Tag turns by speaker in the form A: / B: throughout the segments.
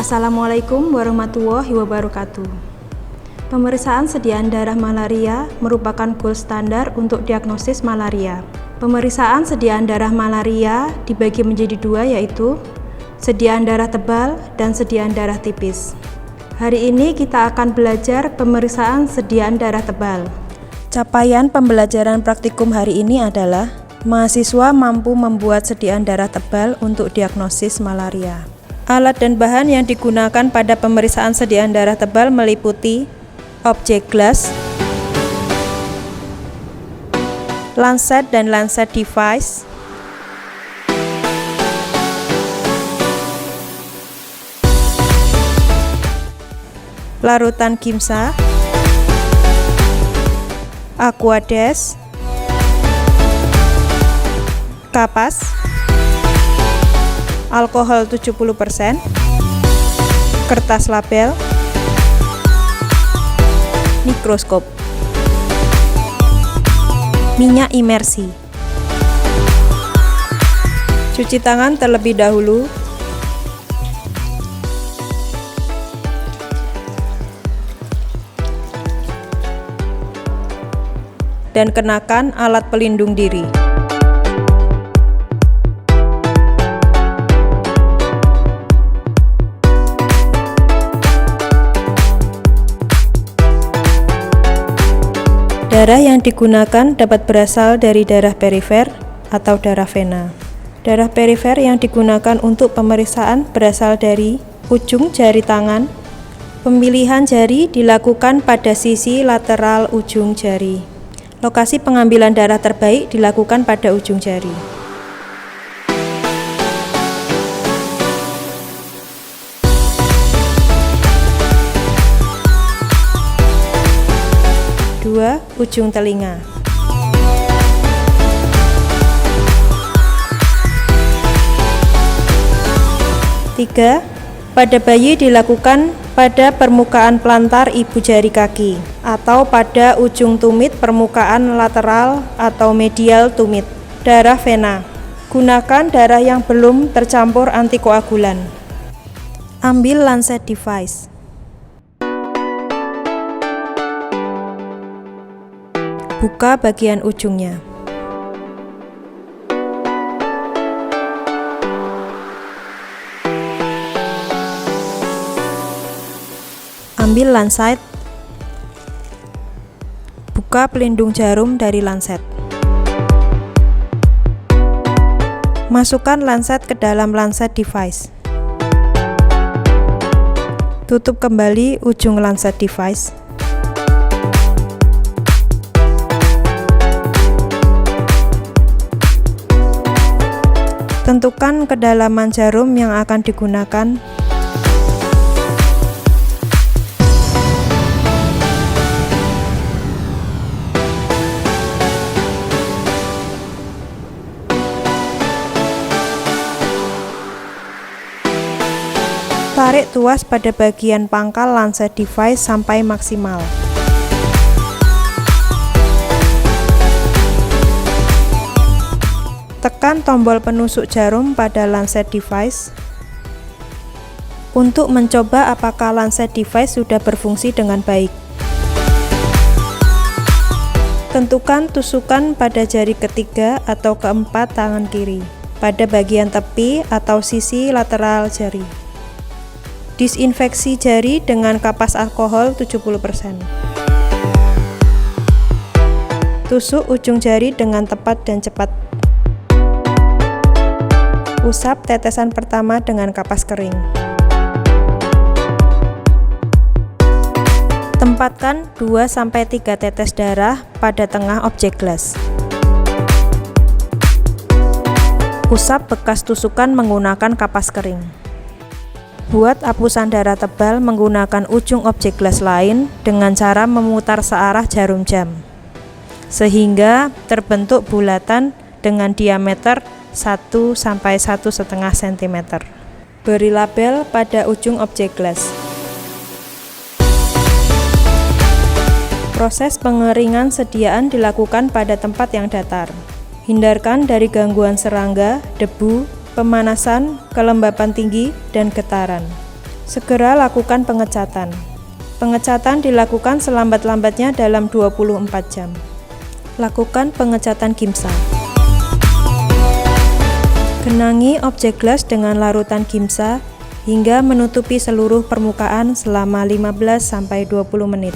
A: Assalamualaikum warahmatullahi wabarakatuh. Pemeriksaan sediaan darah malaria merupakan gold standar untuk diagnosis malaria. Pemeriksaan sediaan darah malaria dibagi menjadi dua, yaitu sediaan darah tebal dan sediaan darah tipis. Hari ini kita akan belajar pemeriksaan sediaan darah tebal. Capaian pembelajaran praktikum hari ini adalah mahasiswa mampu membuat sediaan darah tebal untuk diagnosis malaria. Alat dan bahan yang digunakan pada pemeriksaan sediaan darah tebal meliputi objek glass, lancet dan lancet device, larutan Giemsa, Aquades, kapas, alkohol 70%, kertas label, mikroskop, minyak imersi. Cuci tangan terlebih dahulu. Dan kenakan alat pelindung diri. Darah yang digunakan dapat berasal dari darah perifer atau darah vena. Darah perifer yang digunakan untuk pemeriksaan berasal dari ujung jari tangan. Pemilihan jari dilakukan pada sisi lateral ujung jari. Lokasi pengambilan darah terbaik dilakukan pada ujung jari. Dua, ujung telinga. Tiga, pada bayi dilakukan pada permukaan plantar ibu jari kaki atau pada ujung tumit permukaan lateral atau medial tumit. Darah vena. Gunakan darah yang belum tercampur antikoagulan. Ambil lancet device. Buka bagian ujungnya. Ambil lancet. Buka pelindung jarum dari lancet. Masukkan lancet ke dalam lancet device. Tutup kembali ujung lancet device. Tentukan kedalaman jarum yang akan digunakan. Tarik tuas pada bagian pangkal lancet device sampai maksimal. Tekan tombol penusuk jarum pada lancet device untuk mencoba apakah lancet device sudah berfungsi dengan baik. Tentukan tusukan pada jari ketiga atau keempat tangan kiri pada bagian tepi atau sisi lateral jari. Disinfeksi jari dengan kapas alkohol 70%. Tusuk ujung jari dengan tepat dan cepat. Usap tetesan pertama dengan kapas kering. Tempatkan 2-3 tetes darah pada tengah objek glass. Usap bekas tusukan menggunakan kapas kering. Buat apusan darah tebal menggunakan ujung objek glass lain dengan cara memutar searah jarum jam, sehingga terbentuk bulatan dengan diameter 1-1,5 cm. Beri label pada ujung objek glass. Proses pengeringan sediaan dilakukan pada tempat yang datar. Hindarkan dari gangguan serangga, debu, pemanasan, kelembapan tinggi, dan getaran. Segera lakukan pengecatan. Pengecatan dilakukan selambat-lambatnya dalam 24 jam. Lakukan pengecatan gimsa. Genangi objek gelas dengan larutan gimsa hingga menutupi seluruh permukaan selama 15-20 menit.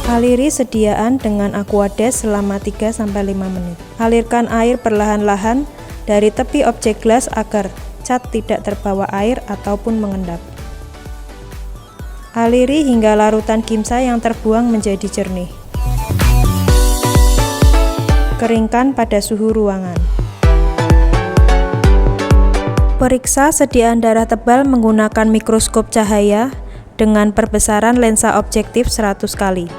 A: Aliri sediaan dengan Aquades selama 3-5 menit. Alirkan air perlahan-lahan dari tepi objek gelas agar cat tidak terbawa air ataupun mengendap. Aliri hingga larutan gimsa yang terbuang menjadi jernih. Keringkan pada suhu ruangan. Periksa sediaan darah tebal menggunakan mikroskop cahaya dengan perbesaran lensa objektif 100 kali.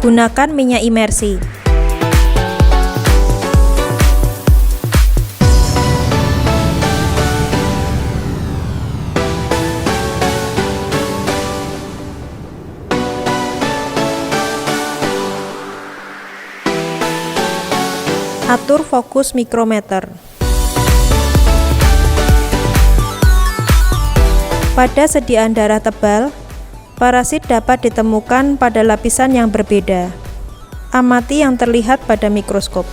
A: Gunakan minyak imersi. Atur fokus mikrometer. Pada sediaan darah tebal, parasit dapat ditemukan pada lapisan yang berbeda. Amati yang terlihat pada mikroskop.